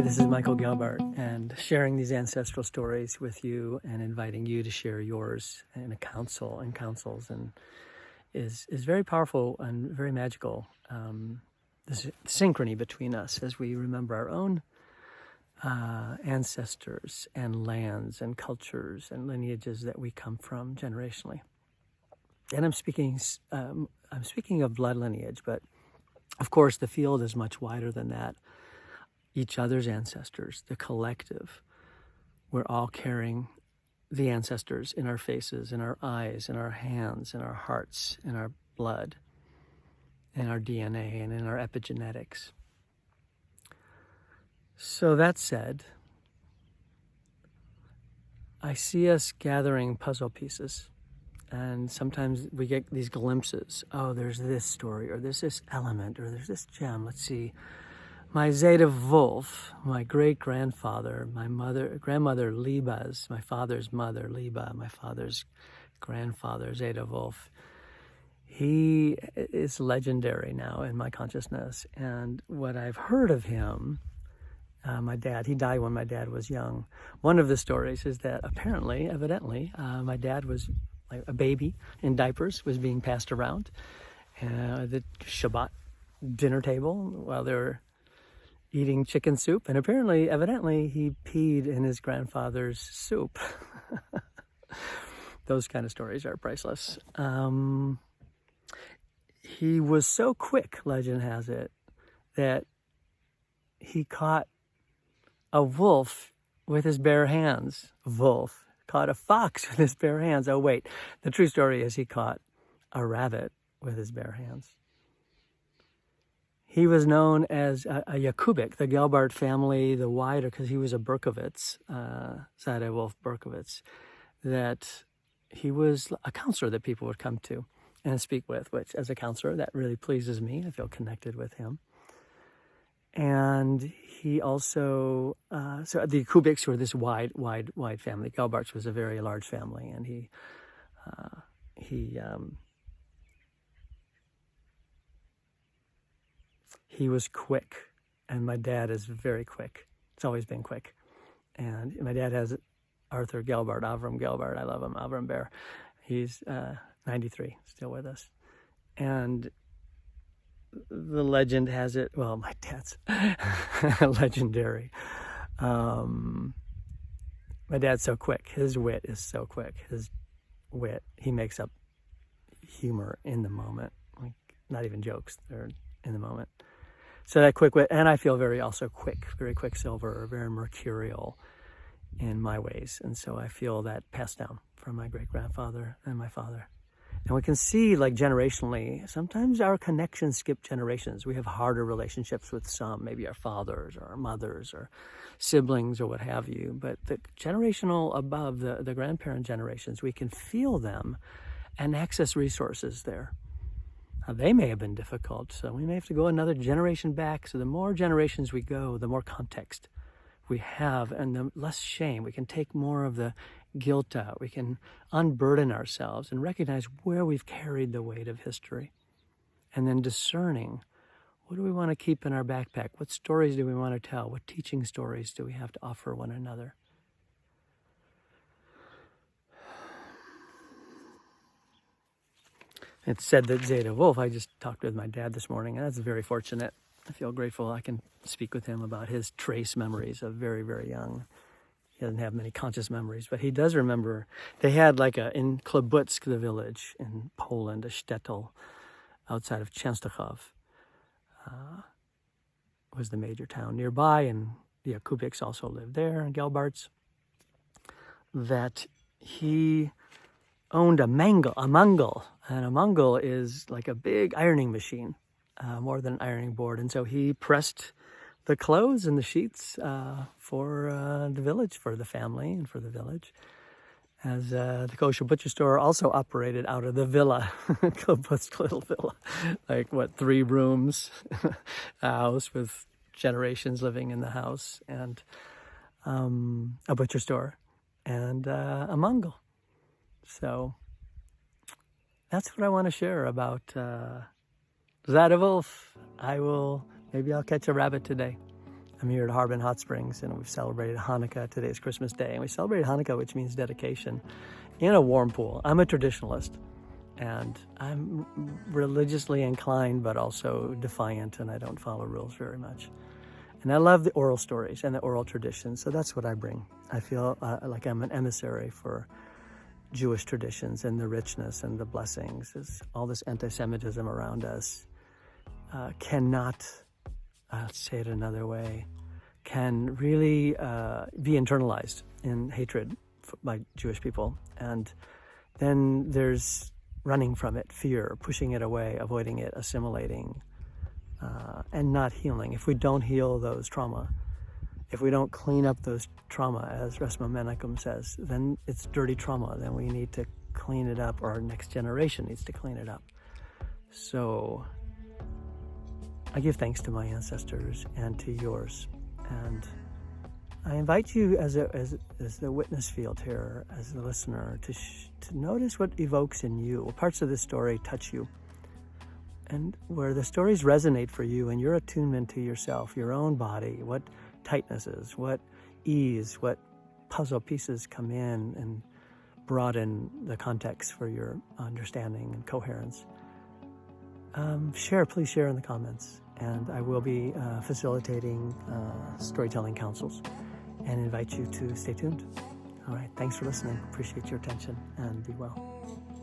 this is Michael Gelbart, and sharing these ancestral stories with you and inviting you to share yours in a council and councils and is very powerful and very magical. This synchrony between us as we remember our own ancestors and lands and cultures and lineages that we come from generationally. And I'm speaking of blood lineage, but of course the field is much wider than that. Each other's ancestors, the collective, we're all carrying the ancestors in our faces, in our eyes, in our hands, in our hearts, in our blood, in our DNA, and in our epigenetics. So that said, I see us gathering puzzle pieces, and sometimes we get these glimpses. Oh, there's this story, or there's this element, or there's this gem. Let's see. My Zayda Voolv, my great-grandfather, my grandmother Liba's, my father's mother Liba, my father's grandfather Zayda Voolv. He is legendary now in my consciousness, and what I've heard of him, my dad, he died when my dad was young. One of the stories is that evidently, my dad was like a baby in diapers, was being passed around the Shabbat dinner table while they were eating chicken soup, and evidently he peed in his grandfather's soup. Those kind of stories are priceless. He was so quick, legend has it, that he caught a wolf with his bare hands. Wolf caught a fox with his bare hands. Oh wait, the true story is he caught a rabbit with his bare hands. He was known as a Yakubik, the Gelbart family, the wider, because he was a Berkowitz, Zayda Voolv Berkowitz, that he was a counselor that people would come to and speak with, which as a counselor, that really pleases me. I feel connected with him. And he also, so the Yakubiks were this wide family. Gelbart's was a very large family, and he was quick, and my dad is very quick. It's always been quick. And my dad has Arthur Gelbart, Avram Gelbart. I love him, Avram Bear. He's 93, still with us. And the legend has it, well, my dad's legendary. My dad's so quick. His wit is so quick. His wit, he makes up humor in the moment. Like, not even jokes, they're in the moment. So that quick wit, and I feel very quicksilver, very mercurial in my ways. And so I feel that passed down from my great-grandfather and my father. And we can see, like, generationally, sometimes our connections skip generations. We have harder relationships with some, maybe our fathers or our mothers or siblings or what have you. But the generational above, the grandparent generations, we can feel them and access resources there. Now, they may have been difficult, so we may have to go another generation back. So the more generations we go, the more context we have and the less shame. We can take more of the guilt out. We can unburden ourselves and recognize where we've carried the weight of history. And then discerning, what do we want to keep in our backpack? What stories do we want to tell? What teaching stories do we have to offer one another? It's said that Zayda Voolv, I just talked with my dad this morning, and that's very fortunate. I feel grateful I can speak with him about his trace memories of very, very young. He doesn't have many conscious memories, but he does remember. They had in Klobutsk, the village in Poland, a shtetl outside of Częstochow, was the major town nearby, and the Yakubiks also lived there, and Gelbarts, that he owned a mangle, and a mangle is like a big ironing machine, more than an ironing board. And so he pressed the clothes and the sheets for the village, for the family and for the village. As the kosher butcher store also operated out of the villa, Klobutsk little villa, 3 rooms, a house with generations living in the house, and a butcher store, and a mangal. So that's what I want to share about Zayda Voolv. Maybe I'll catch a rabbit today. I'm here at Harbin Hot Springs, and we've celebrated Hanukkah. Today is Christmas Day, and we celebrated Hanukkah, which means dedication, in a warm pool. I'm a traditionalist, and I'm religiously inclined, but also defiant, and I don't follow rules very much. And I love the oral stories and the oral traditions, so that's what I bring. I feel like I'm an emissary for Jewish traditions and the richness and the blessings. It's all this anti-Semitism around us cannot, I'll say it another way, can really be internalized in hatred by Jewish people. And then there's running from it, fear, pushing it away, avoiding it, assimilating, and not healing. If we don't heal those trauma, if we don't clean up those trauma, as Resmaa Menakem says, then it's dirty trauma. Then we need to clean it up, or our next generation needs to clean it up. So I give thanks to my ancestors and to yours. And I invite you as the witness field here, as the listener, to notice what evokes in you, what parts of this story touch you, and where the stories resonate for you and your attunement to yourself, your own body, what tightnesses, what ease, what puzzle pieces come in and broaden the context for your understanding and coherence. Please share in the comments. And I will be facilitating storytelling councils and invite you to stay tuned. All right, thanks for listening. Appreciate your attention, and be well.